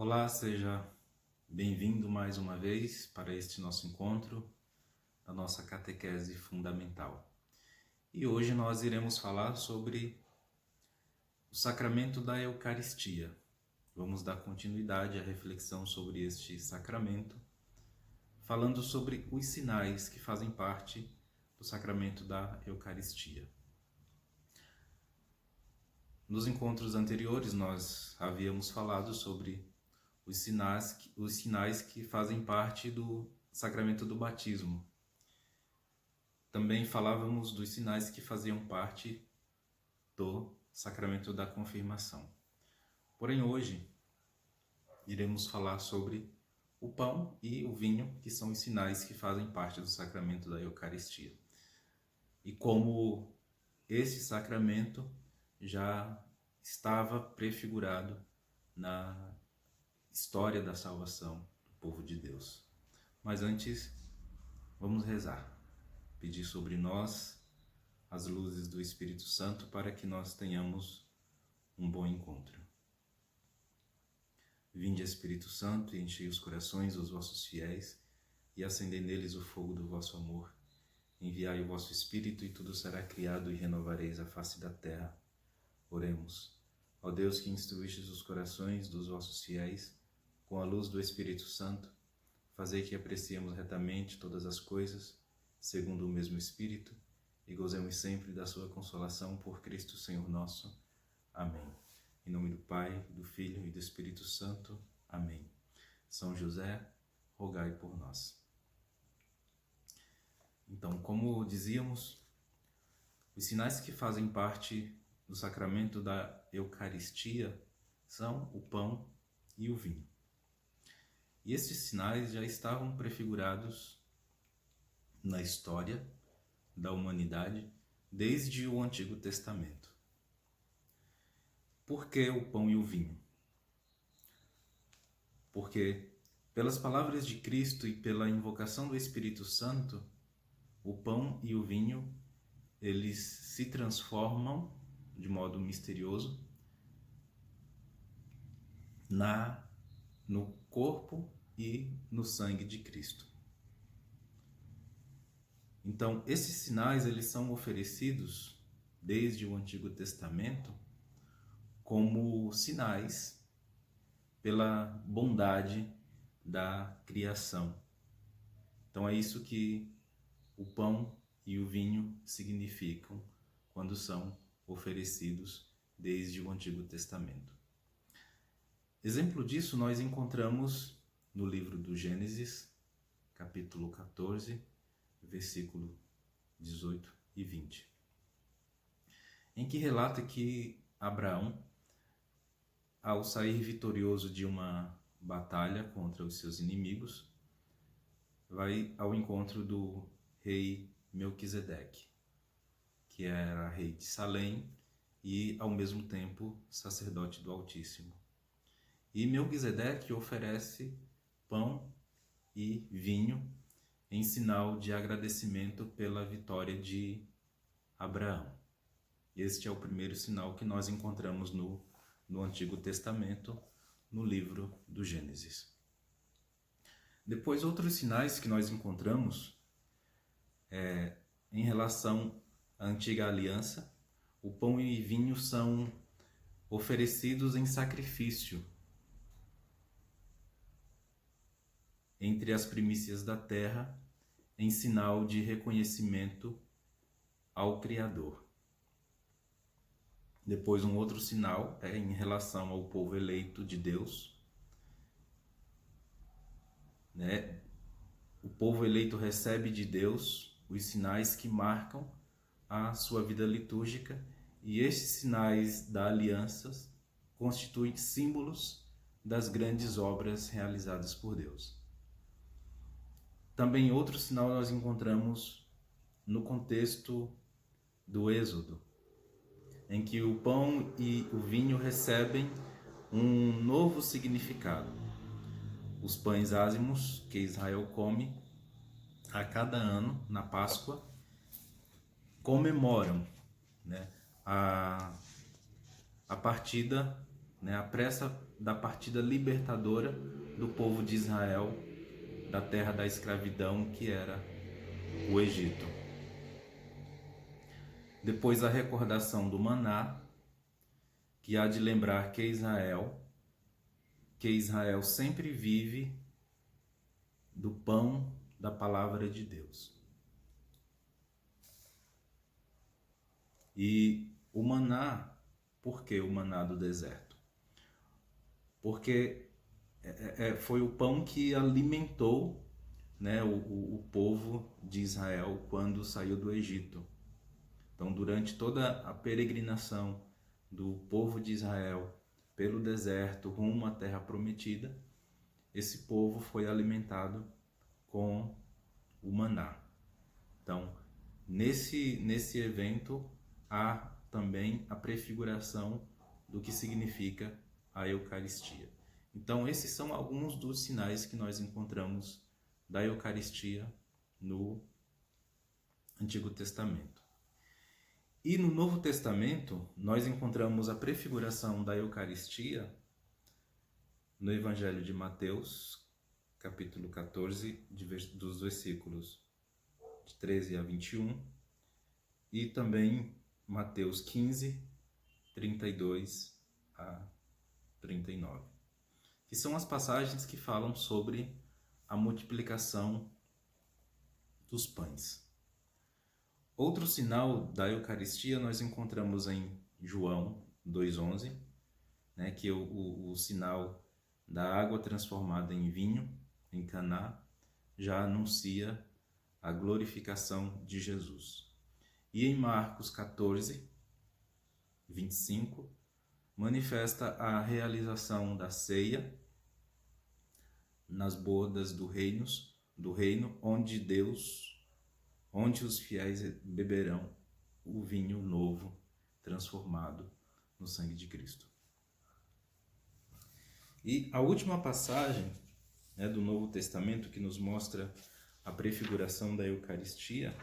Olá, seja bem-vindo mais uma vez para este nosso encontro, a nossa catequese fundamental. E hoje nós iremos falar sobre o sacramento da Eucaristia. Vamos dar continuidade à reflexão sobre este sacramento, falando sobre os sinais que fazem parte do sacramento da Eucaristia. Nos encontros anteriores nós havíamos falado sobre os sinais que fazem parte do sacramento do batismo. Também falávamos dos sinais que faziam parte do sacramento da confirmação. Porém, hoje iremos falar sobre o pão e o vinho, que são os sinais que fazem parte do sacramento da Eucaristia. E como esse sacramento já estava prefigurado na história da salvação do povo de Deus. Mas antes, vamos rezar, pedir sobre nós as luzes do Espírito Santo para que nós tenhamos um bom encontro. Vinde, Espírito Santo, e enchei os corações dos vossos fiéis e acendei neles o fogo do vosso amor. Enviai o vosso Espírito e tudo será criado e renovareis a face da terra. Oremos. Ó Deus, que instruístes os corações dos vossos fiéis com a luz do Espírito Santo, fazei que apreciemos retamente todas as coisas, segundo o mesmo Espírito, e gozemos sempre da sua consolação por Cristo Senhor nosso. Amém. Em nome do Pai, do Filho e do Espírito Santo. Amém. São José, rogai por nós. Então, como dizíamos, os sinais que fazem parte do sacramento da Eucaristia são o pão e o vinho. E esses sinais já estavam prefigurados na história da humanidade desde o Antigo Testamento. Por que o pão e o vinho? Porque pelas palavras de Cristo e pela invocação do Espírito Santo, o pão e o vinho, eles se transformam de modo misterioso no corpo e no sangue de Cristo. Então, esses sinais eles são oferecidos desde o Antigo Testamento como sinais pela bondade da criação. Então, é isso que o pão e o vinho significam quando são oferecidos desde o Antigo Testamento. Exemplo disso nós encontramos no livro do Gênesis, capítulo 14, versículo 18 e 20, em que relata que Abraão, ao sair vitorioso de uma batalha contra os seus inimigos, vai ao encontro do rei Melquisedeque, que era rei de Salém e, ao mesmo tempo, sacerdote do Altíssimo. E Melquisedeque oferece pão e vinho em sinal de agradecimento pela vitória de Abraão. Este é o primeiro sinal que nós encontramos no Antigo Testamento, no livro do Gênesis. Depois, outros sinais que nós encontramos em relação à antiga aliança, o pão e vinho são oferecidos em sacrifício entre as primícias da terra, em sinal de reconhecimento ao Criador. Depois, um outro sinal é em relação ao povo eleito de Deus. O povo eleito recebe de Deus os sinais que marcam a sua vida litúrgica, e estes sinais da aliança constituem símbolos das grandes obras realizadas por Deus. Também outro sinal nós encontramos no contexto do Êxodo, em que o pão e o vinho recebem um novo significado. Os pães ázimos que Israel come a cada ano, na Páscoa, comemoram a partida né, a pressa da partida libertadora do povo de Israel da terra da escravidão que era o Egito. Depois a recordação do maná, que há de lembrar que Israel sempre vive do pão da palavra de Deus. E o maná, por que o maná do deserto? Porque foi o pão que alimentou, né, o povo de Israel quando saiu do Egito. Então, durante toda a peregrinação do povo de Israel pelo deserto rumo à terra prometida, esse povo foi alimentado com o maná. Então, nesse evento há também a prefiguração do que significa a Eucaristia. Então, esses são alguns dos sinais que nós encontramos da Eucaristia no Antigo Testamento. E no Novo Testamento, nós encontramos a prefiguração da Eucaristia no Evangelho de Mateus, capítulo 14, dos versículos de 13 a 21, e também Mateus 15, 32 a 39, que são as passagens que falam sobre a multiplicação dos pães. Outro sinal da Eucaristia nós encontramos em João 2,11, né, que é o sinal da água transformada em vinho, em Caná, já anuncia a glorificação de Jesus. E em Marcos 14, 25, manifesta a realização da ceia nas bodas do reino, onde os fiéis beberão o vinho novo transformado no sangue de Cristo. E a última passagem, né, do Novo Testamento que nos mostra a prefiguração da Eucaristia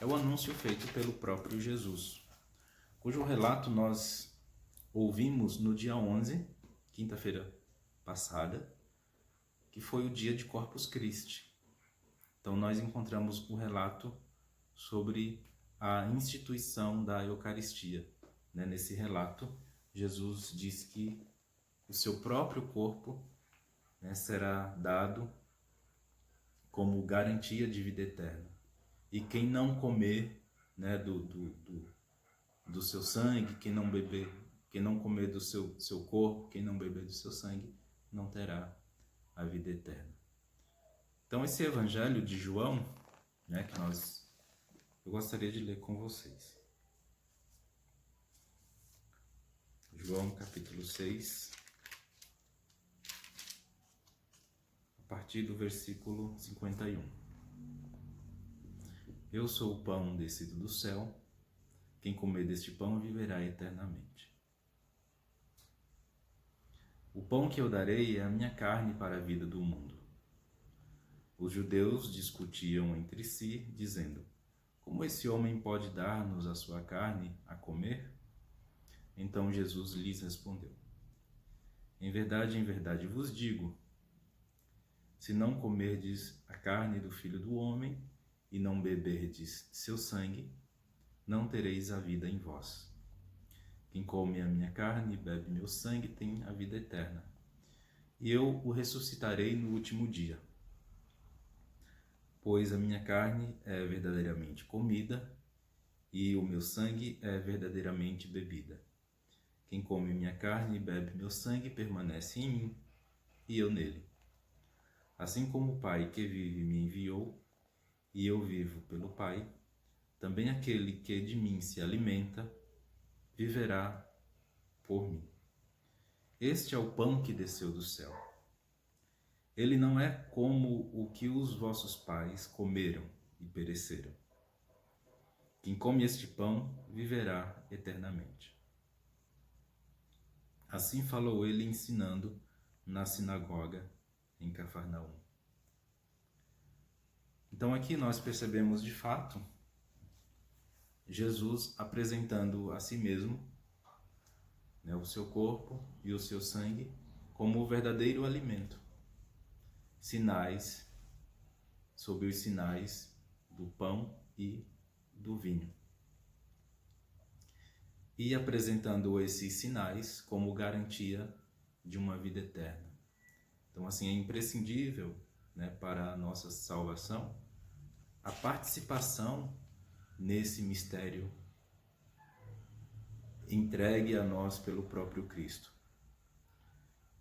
é o anúncio feito pelo próprio Jesus, cujo relato nós ouvimos no dia 11, quinta-feira passada, que foi o dia de Corpus Christi. Então nós encontramos o relato sobre a instituição da Eucaristia. Né? Nesse relato, Jesus diz que o seu próprio corpo, né, será dado como garantia de vida eterna. E quem não comer, né, do seu sangue, quem não comer do seu corpo, quem não beber do seu sangue, não terá a vida eterna. Então esse evangelho de João, né, eu gostaria de ler com vocês. João capítulo 6, a partir do versículo 51. Eu sou o pão descido do céu, quem comer deste pão viverá eternamente. O pão que eu darei é a minha carne para a vida do mundo. Os judeus discutiam entre si, dizendo: como esse homem pode dar-nos a sua carne a comer? Então Jesus lhes respondeu: em verdade vos digo, se não comerdes a carne do Filho do Homem e não beberdes seu sangue, não tereis a vida em vós. Quem come a minha carne e bebe meu sangue tem a vida eterna, e eu o ressuscitarei no último dia. Pois a minha carne é verdadeiramente comida, e o meu sangue é verdadeiramente bebida. Quem come minha carne e bebe meu sangue permanece em mim, e eu nele. Assim como o Pai que vive me enviou, e eu vivo pelo Pai, também aquele que de mim se alimenta, viverá por mim. Este é o pão que desceu do céu. Ele não é como o que os vossos pais comeram e pereceram. Quem come este pão viverá eternamente. Assim falou ele ensinando na sinagoga em Cafarnaum. Então aqui nós percebemos de fato Jesus apresentando a si mesmo, né, o seu corpo e o seu sangue como o verdadeiro alimento. Sinais, sob os sinais do pão e do vinho. E apresentando esses sinais como garantia de uma vida eterna. Então, assim, é imprescindível, né, para a nossa salvação a participação nesse mistério entregue a nós pelo próprio Cristo.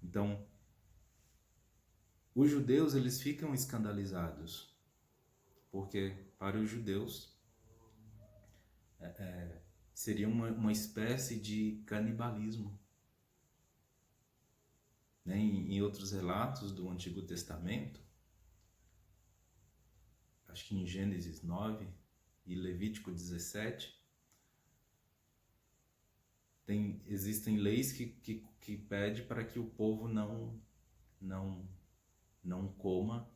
Então, os judeus, eles ficam escandalizados, porque para os judeus seria uma espécie de canibalismo. Né? Em outros relatos do Antigo Testamento, acho que em Gênesis 9 e Levítico 17, existem leis que pedem para que o povo não coma,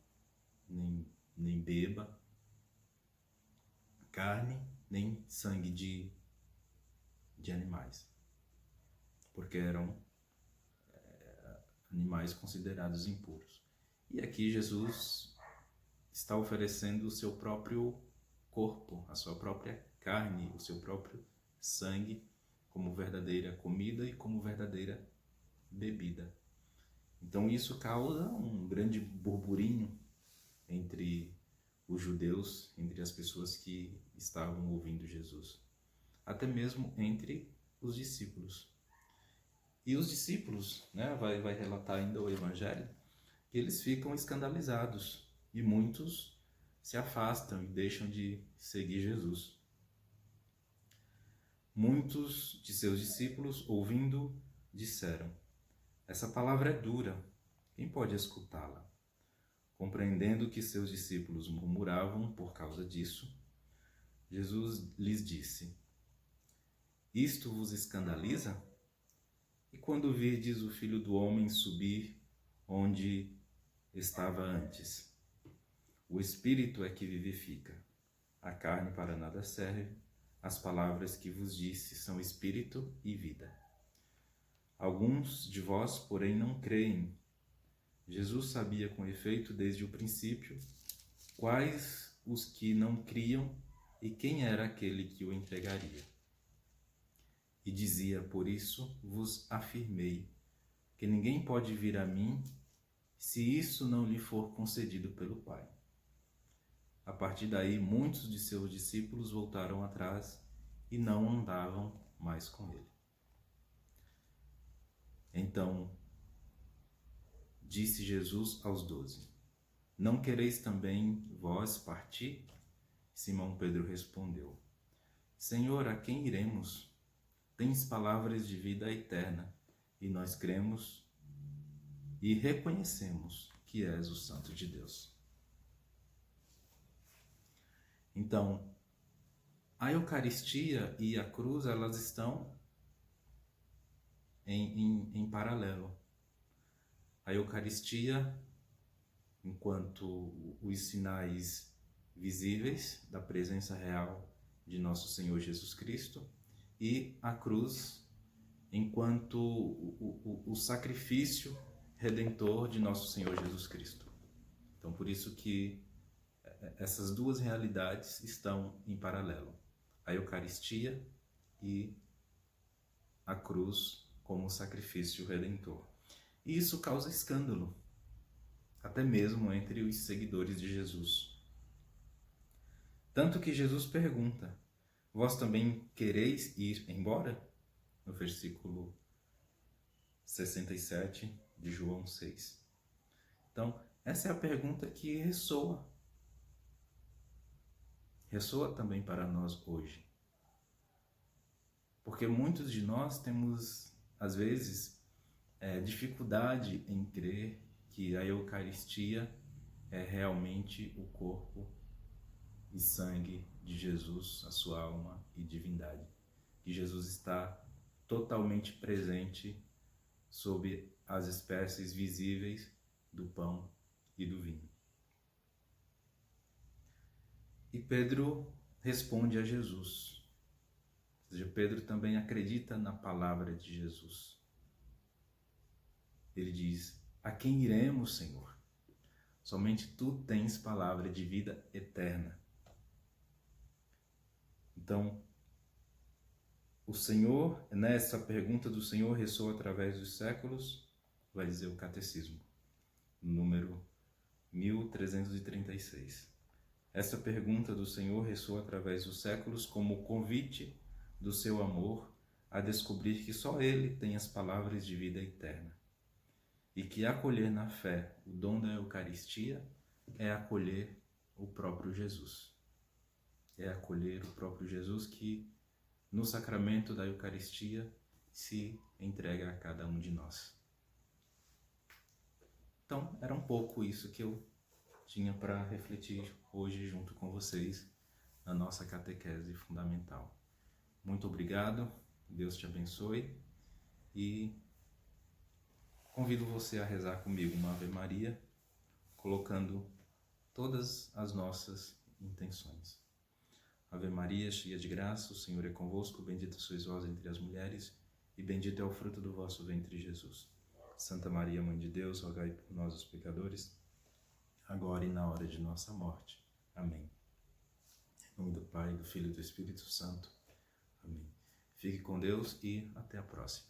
nem beba carne, nem sangue de animais, porque eram animais considerados impuros. E aqui Jesus está oferecendo o seu próprio corpo, a sua própria carne, o seu próprio sangue, como verdadeira comida e como verdadeira bebida. Então isso causa um grande burburinho entre os judeus, entre as pessoas que estavam ouvindo Jesus, até mesmo entre os discípulos. E os discípulos, né, vai relatar ainda o Evangelho, que eles ficam escandalizados e muitos se afastam e deixam de seguir Jesus. Muitos de seus discípulos, ouvindo, disseram: essa palavra é dura, quem pode escutá-la? Compreendendo que seus discípulos murmuravam por causa disso, Jesus lhes disse: isto vos escandaliza? E quando virdes o Filho do Homem subir onde estava antes? O Espírito é que vivifica, a carne para nada serve, as palavras que vos disse são Espírito e vida. Alguns de vós, porém, não creem. Jesus sabia com efeito desde o princípio quais os que não criam e quem era aquele que o entregaria. E dizia: por isso vos afirmei, que ninguém pode vir a mim se isso não lhe for concedido pelo Pai. A partir daí, muitos de seus discípulos voltaram atrás e não andavam mais com ele. Então, disse Jesus aos 12: não quereis também vós partir? Simão Pedro respondeu: Senhor, a quem iremos? Tens palavras de vida eterna, e nós cremos e reconhecemos que és o Santo de Deus. Então, a Eucaristia e a cruz, elas estão em paralelo. A Eucaristia, enquanto os sinais visíveis da presença real de nosso Senhor Jesus Cristo, e a cruz, enquanto o sacrifício redentor de nosso Senhor Jesus Cristo. Então, por isso que essas duas realidades estão em paralelo. A Eucaristia e a cruz como sacrifício redentor. E isso causa escândalo, até mesmo entre os seguidores de Jesus. Tanto que Jesus pergunta: vós também quereis ir embora? No versículo 67 de João 6. Então, essa é a pergunta que ressoa também para nós hoje. Porque muitos de nós temos, às vezes, dificuldade em crer que a Eucaristia é realmente o corpo e sangue de Jesus, a sua alma e divindade. Que Jesus está totalmente presente sob as espécies visíveis do pão e do vinho. E Pedro responde a Jesus, seja, Pedro também acredita na palavra de Jesus. Ele diz: a quem iremos, Senhor? Somente tu tens palavra de vida eterna. Então, o Senhor, nessa pergunta do Senhor ressoa através dos séculos, vai dizer o Catecismo, número 1336. Essa pergunta do Senhor ressoa através dos séculos como o convite do seu amor a descobrir que só Ele tem as palavras de vida eterna. E que acolher na fé o dom da Eucaristia é acolher o próprio Jesus. É acolher o próprio Jesus que, no sacramento da Eucaristia, se entrega a cada um de nós. Então, era um pouco isso que eu tinha para refletir hoje junto com vocês na nossa catequese fundamental. Muito obrigado, Deus te abençoe e convido você a rezar comigo uma Ave Maria, colocando todas as nossas intenções. Ave Maria, cheia de graça, o Senhor é convosco, bendita sois vós entre as mulheres, e bendito é o fruto do vosso ventre, Jesus. Santa Maria, Mãe de Deus, rogai por nós, os pecadores, agora e na hora de nossa morte. Amém. Em nome do Pai, do Filho e do Espírito Santo. Amém. Fique com Deus e até a próxima.